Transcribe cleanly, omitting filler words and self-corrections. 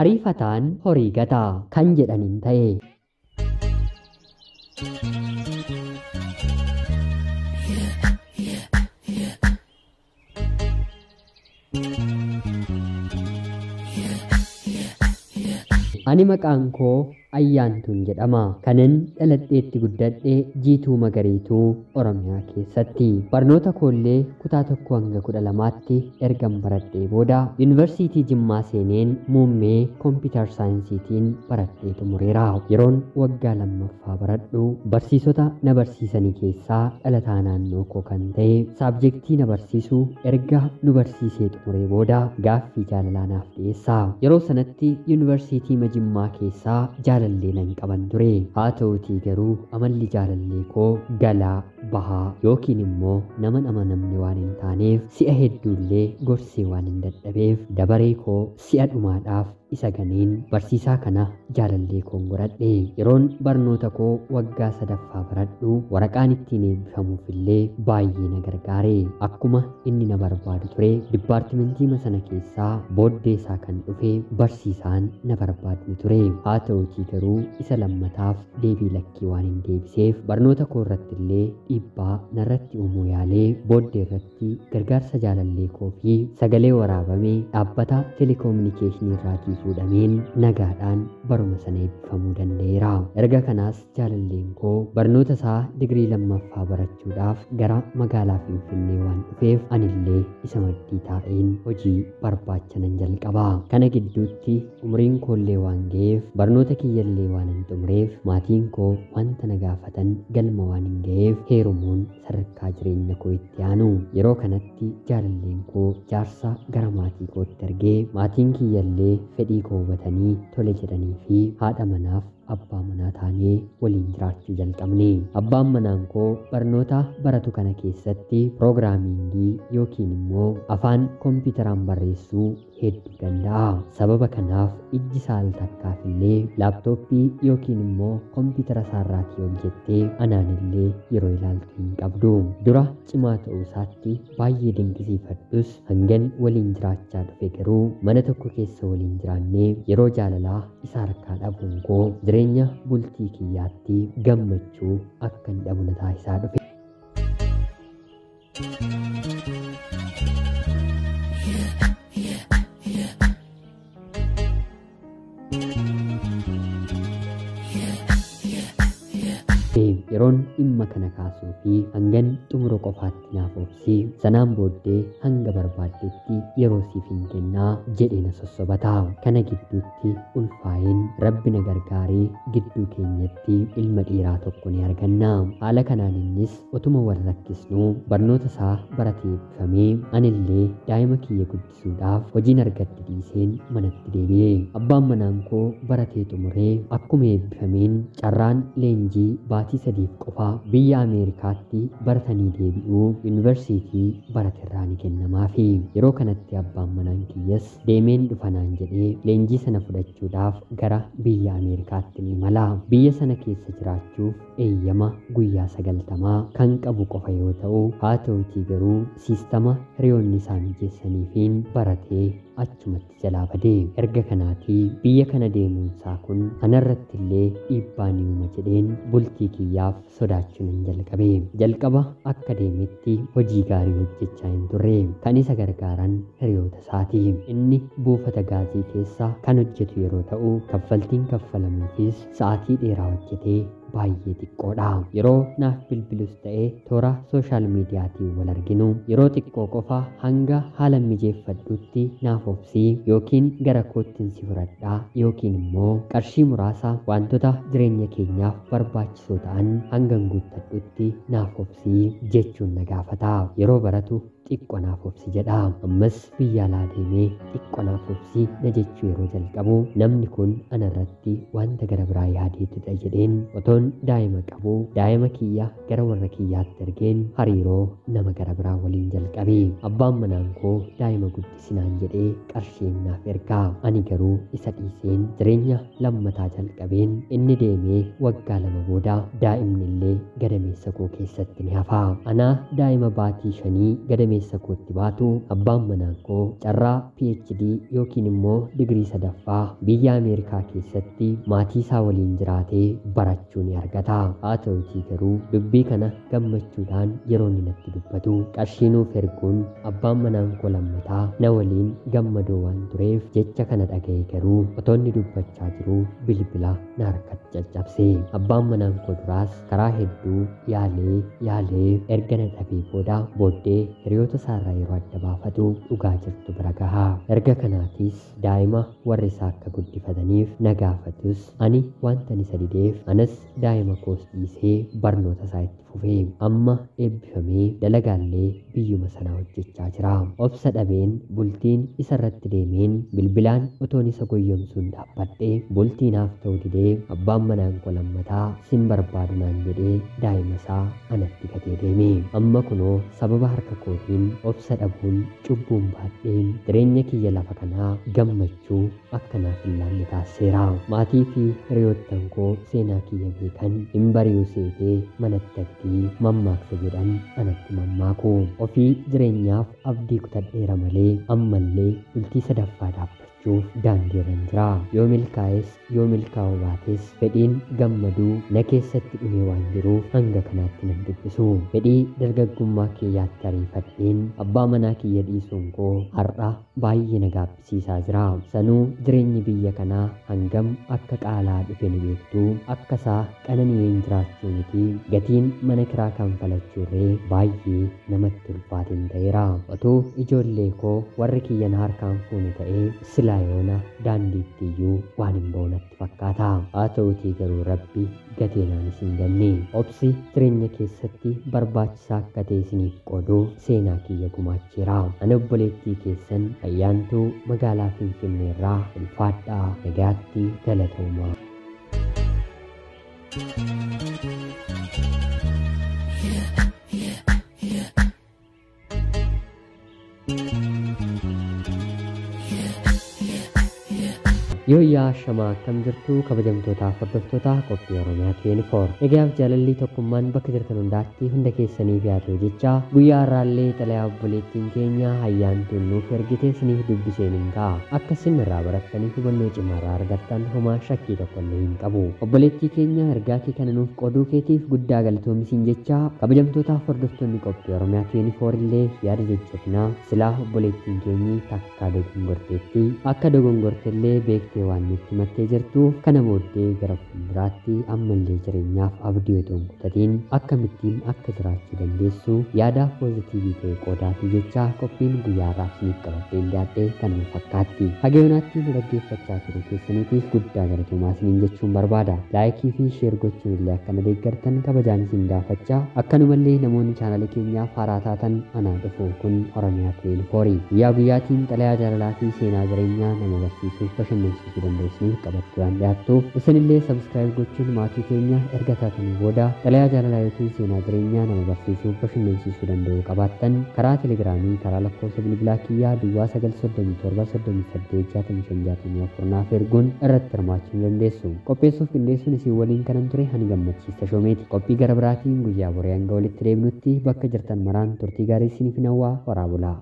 Ariifataan horii gataa kan jedhaniin ta'e. Ani maqaan koo Ayyaantuun jedhama. Kanan dhaladheetti guddadhee Jiituu Magariituu Oromiyaa keessatti. Barnoota koollee kutaa 1 hanga 12tti ergan baradhee booda Yuunivarsiitii Jimmaa seeneen muummee Kompiitar Saayinsiitiin baradhee xumureera. Yeroon waggaa lammaffaa baradhu barsiisota na barsiisanii keessaa dhalataa naannoo koo kan ta'e saabjektii na barsiisu erga nu barsiisee xumuree booda gaaffii jaalalaa naaf dhiyeessa. Yeroo sanatti Yuunivarsiitii Jimmaa keessaa jaalallee nan qaban ture. Haa ta'utii garuu amalli jaalallee koo galaa bahaa yookiin immoo nama namni waan hin taaneef si'a hedduullee gorsee waan hin dadhabeef dabaree koo si'a dhumaadhaaf isa ganeen barsiisaa kana jaalallee koon godhadhe. Yeroon barnoota koo waggaa 3ffaa baradhu waraqaan ittiin eebbifamuuf illee baay'ee na gargaare. Akkuma inni na barbaadu ture dipaartimentii sana keessaa booddee isaa kan dhufe barsiisaan na barbaadni ture. Haa ta'utii garuu isa lammataaf deebii lakkii waan hin deebiseef barnoota koo irratti illee dhiibbaa narratti uumuu yaalee booddee irratti gargaarsa jaalallee koo fi sagalee waraabamee dhaabbata teleekoominikeeshinii irraatii fuudhameen nagaadhaan baruma sana eebbifamuu danda'eera. Erga kanaas jaalalleen koo barnoota isaa digirii lammaffaa barachuudhaaf gara magaalaa Finfinnee waan dhufeef anillee isa maddii taa'een hojii barbaacha nan jalqaba. Kana gidduutti umriin koollee waan ga'eef barnoota kiyyallee waan hin xumureef maatiin koo wanta na gaafatan galma waan hin ga'eef heerumuun sadarkaa jireenya koo itti aanu. Yeroo kanatti jaalalleen koo jaarsa gara maatii kootti ergee maatiin kiyyallee fedhii koo hubatanii tole jedhanii fi haadha manaaf abbaa manaa taanee waliin jiraachuu jalqabne. Abbaan manaan koo barnoota baratu kana keessatti piroogiraamingii yookiin immoo afaan kompiitaraan barreessuu hedduu danda'a. Sababa kanaaf ijji isaa al takkaaf illee laaptooppii yookiin immoo kompiitara isaarraatii hojjettee anaanillee yeroo ilaaltu hin qabdu. Dura cimaa ta'uu isaatti baay'ee dinqisiifadhus hangan waliin jiraachaa dhufe garuu mana tokko keessa waliin jiraannee yeroo jaalalaa isa harkaa dhabuun koo jireenya bultii kiyyaatti gammachuu akka hin dhabu na taasisaa dhufe. Yeroon dhimma kana kaasuu fi hangan xumura qofaatti naaf obsi sanaan booddee hanga barbaaddetti yeroo siif hin kennaa jedhee na sossobata. Kana gidduutti ulfaa'een rabbi na gargaaree gidduu keenyatti ilma dhiiraa tokko ni arganna. Haala kanaan innis otuma wal rakkisnuu barnoota isaa baratee eebbifamee anillee daa'ima kiyya guddisuudhaaf hojiin argadde dhiiseen manatti deebi'e. Abbaan manaan koo baratee xumuree akkuma eebbifameen carraan leenjii baatii 3 qofaa biyya Ameerikaatti baratanii deebi'uu yuunivarsiitii baraterraa ni kennamaafi. Yeroo kanatti abbaan manaan kiyyas deemeen dhufanaan jedhee leenjii sana fudhachuudhaaf gara biyya Ameerikaatti ni imala. Biyya sana keessa jiraachuuf eeyyama guyyaa 90 kan qabu qofa yoo ta'u haa ta'utii garuu siistama hiriyoonni isaa mijeessaniifiin baratee achumatti jalaa badee. Erga kanaatii biyya kana deemuunsaa kun anarratti illee dhiibbaa ni uuma jedheen bultii kiyyaaf sodaachuun hin jalqabe. Jalqaba akka deemetti hojii gaarii hojjechaa hin turre. Kan isa gargaaran hiriyoota isaati. Inni buufata gaazii keessa kan hojjetu yeroo ta'u kaffaltiin kaffalamuufis sa'aatii dheeraa hojjetee baay'ee xiqqoodha. Yeroo naaf bilbilus ta'ee toora sooshaal miidiyaatiin wal arginu yeroo xiqqoo qofa hanga haala mijeeffadhutti naaf obsii yookiin gara koottiin si fudhadhaa yookiin immoo qarshii muraasa wantoota jireenya keenyaaf barbaachisoo ta'an hangan guuttadhutti naaf obsii jechuun na gaafata. Yeroo baratu xiqqoo naaf obsi jedha. Ammas biyya alaa deemee xiqqoo naaf obsi na jechuu yeroo jalqabu namni kun anarratti wanta gara biraa yaadeetudha jedheen otoon daa'ima qabu daa'ima kiyya gara warra kiyyaatti ergeen hariiroo nama gara biraa waliin jalqabe. Abbaan manaan koo daa'ima guddisinaan jedhee qarshii naaf ergaa. Ani garuu isa dhiiseen jireenya lammataa jalqabeen inni deemee waggaa 2 booda daa'imni illee gadameessa koo keessatti ni hafa. Anaa daa'ima baatii 5 gadameessa gadameessa kootti baatu abbaan manaa koo carraa PhD yookiin immoo digirii sadaffaa biyya Ameerikaa keessatti maatii isaa waliin jiraatee barachuu ni argata. Haa ta'utii garuu dubbii kana gammachuudhaan yeroo inni natti dubbatu qarshii nuuf erguun abbaan manaa koo lammataa na waliin gammadoo waan tureef jecha kana dhaga'ee garuu otoo inni dubbachaa jiruu bilbila na harkatti caccabse. Abbaan manaa koo duraas karaa hedduu yaalee erga na dhabee booddee hiriyoota isaarraa yeroo adda baafatu dhugaa jirtu bira gaha. Erga kanaatis daa'ima warri isaa akka guddifataniif na gaafatus ani wanta isa dideef anas daa'ima koos dhiisee barnoota isaa itti fufee amma eebbifamee dalagaallee biyyuma sanaa hojjechaa jira. Obsa dhabeen bultiin isa irratti deemeen bilbilaan otoon isa goyyomsuun dhaabbadhee bultiinaaf ta'u didee abbaan manaa koo lammataa sin barbaadu naan jedhee daa'ima isaa anatti gatee deeme. Amma kunoo sababa harka kootiin obsa dhabuun cubbuun baadheen jireenya kiyya lafa kanaa gammachuu akkanaaf hin laanne taasiseera. Maatii fi hiriyoottan koo seenaa kiyya beekan hin bari'uu seetee manatti agdii mammaaksa jedhan anatti mammaaku. Ofii jireenyaaf abdii kutadheera malee ammallee bultii sadaffaa dhaabbachuuf daandiirran jira. Yoo milkaa'es yoo milkaa'uu baates fedhiin gammaduu na keessatti dhume waan jiruuf hanga kanaatti nan dhiphisu. Fedhii dargaggummaa kiyyaatti ariifadheen abbaa manaa kiyya dhiisuun koo har'a baay'ee na gaabbisiisaa jira. Sanuu jireenyi biyya kanaa hangam akka qaalaa dhufe ni beektu. Akka isaa qanani'een jiraachuu miti gatiin mana kiraa kanfalachuurree baay'ee namatti ulfaatin ta'eera. Otoo ijoollee koo warri kiyya na harkaan fuune ta'ee silaa yoona daandiitti iyyuu waan hin ba'u natti fakkaata. Haa ta'utii garuu rabbi gateenaanis hin ganne. Obsi jireenya keessatti barbaachisaa akka ta'e isiniif qooduuf seenaa kiyya gumaacheera. Ani obboleettii keessan ayyaantuu magaalaa Finfinneerraa ulfaadhaa nagaatti galatoomaa. Yooyyaa shamaa akkam jirtu kabajamtootaaf hordoftoota qophii Oromiyaa 24. Egaaf jaalalli tokkummaan bakka jirtan hundaatti hunda keessaniif yaadu jecha guyyaa har'aallee xalayaa obboleettiin keenya ayyaantuun nuuf ergite isiniif dubbiseen hin ka'a. Akka isin irraa barattaniif hubannoo cimaa irraa argattan homaa shakkii tokkollee hin qabu. Obboleettii keenya ergaa kee kana nuuf qooduu keetiif guddaa galatoomisiin jecha kabajamtootaaf hordoftoonni qophii Oromiyaa 24 illee yaada jajjabinaa silaa obboleettiin keenyi takka dogongorteetti akka dogongortellee beekte waan nutti himattee jirtuuf kana booddee gara fuulduraatti ammallee jireenyaaf abdii otoo hin kutatiin akkamittiin akka jiraachuu dandeessu yaada poozitiivii ta'e qoodaatii jecha qophiin guyyaa har'aaf isiniif qabadhee dhiyaadhe kan fakkaatti. Haga yoonaatti nu dhaggeeffachaa turuu keessaniitiif guddaa galatoomaa isiniin jechuun barbaada. Laayikii fi sheer gochuun illee akka na deeggartan kabajaan isin gaafachaa akkanumallee namoonni chaanala keenyaaf haaraa taatan anaa dhufu kun Oromiyaa 24 guyyaa guyyaatiin xalayaa jaalalaa fi seenaa jireenyaa nama barsiisuuf bashannansiisuu dandeessaniif qabachuu waan dhiyaattuuf isinillee sabskiraayib gochuun maatii keenya erga taatanii booda xalayaa jaalalaa yookiin seenaa jireenyaa nama barsiisuuf bashannansiisuu danda'u qabaattan karaa telegiraamii karaa lakkoofsa bilbilaa kiyyaa duwwaa 937 naaf erguun irratti hirmaachuu dandeessu. Qopheessuuf qindeessuun isin waliin kanan ture ani gammachiista shoomeeti. Qophii gara biraatiin guyyaa boree hanga walitti deebinutti bakka jirtan maraan turtii gaarii isiniif hawwaa horaa bulaa.